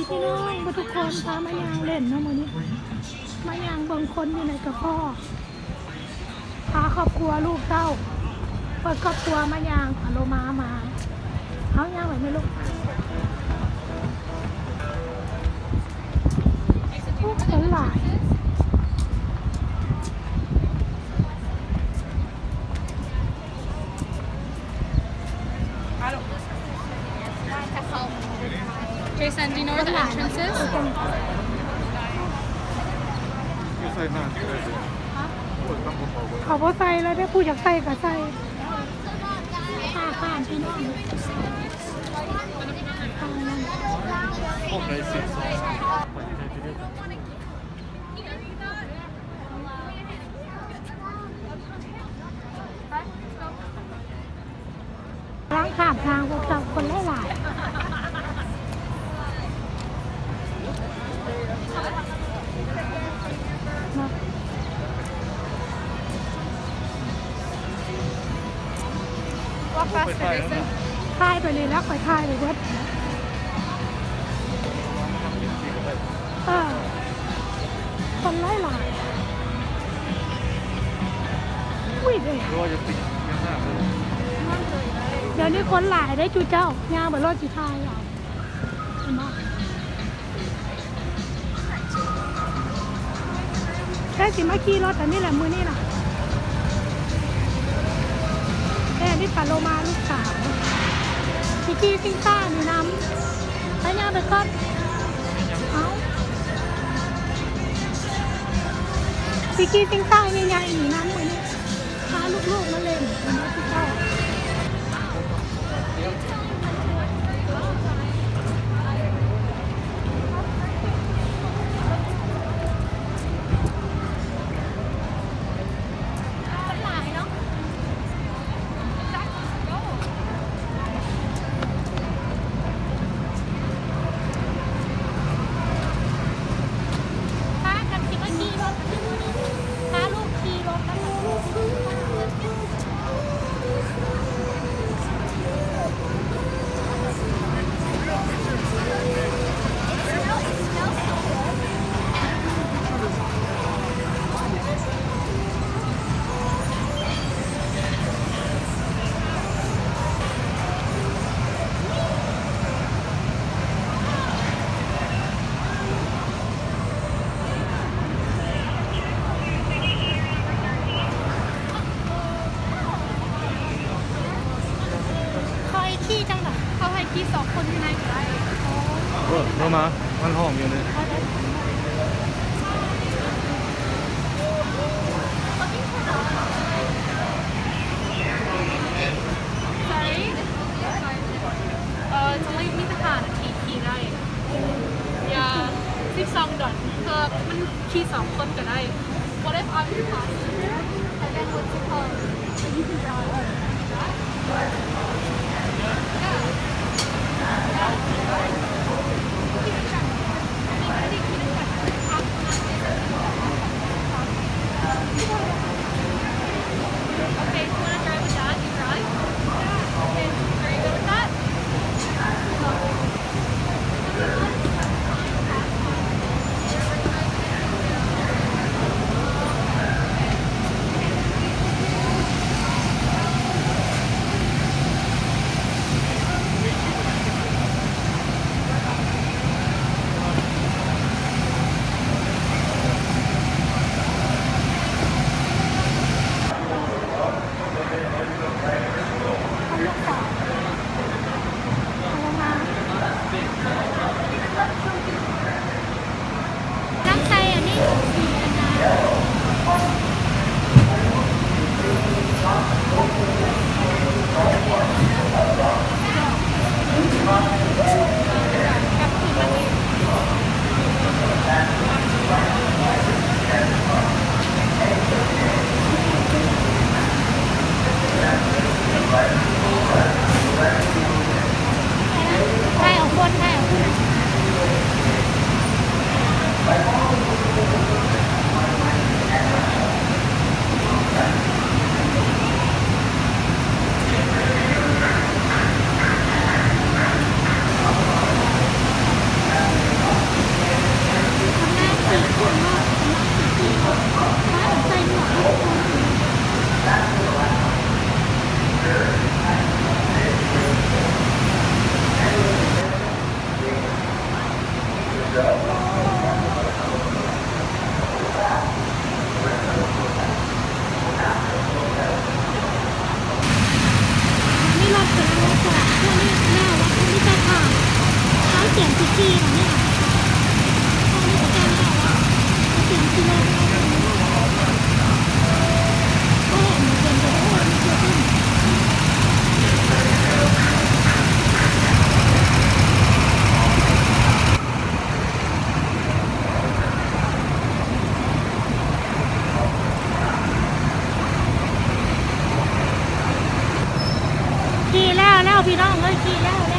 พี่น้องทุกคนพามายางเล่นเนาะมื้อนี้มายางเบิ่งคนอยู่ในกระเพาะพาครอบครัวลูกเต้าเปิดครอบครัวมายางอโลมาเอายางไหวไหมลูกคนหลายJason, do you know where the entrance is? เขาบ่ใส่แล้วได้ผู้อยากใส่ก็ใส่ข้ามพี่น้องล้างข้ามทางพวกเราคนหลายWalk faster, Jason. ถ่ายไปเลยแล้วไปถ่ายไปเบิดคนหลายอุ้ยเดี๋ยวนี้คนหลายได้จูเจ้างานเหมือนรถจีทายอ่ะเห็นไหมแค่สิมาขี่รถแต่นี่แหละมือนี่ล่ะแค่ที่ปาโลมาลูกสาวพี่กี้ซิงต้ามีน้ำแล้วยังไปก้อนเอาพี่กี้ซิงต้ามียังอีกน้ำมือนี่พาลูกๆมาเล่นเป็นรถที่เจ้าขี่จังหวะเขาให้ขี่2 คนที่ไหนก็ได้เข้ามามันหอมอยู่เลยจะไม่มีทหารขี่ได้อย่า12 ดอลมันขี่2 คนก็ได้ What if I'm faster? And then what's it called? You can drive. Okay, you want to drive with Dad? You drive? Okay, are you good with that? ขี่แล้ว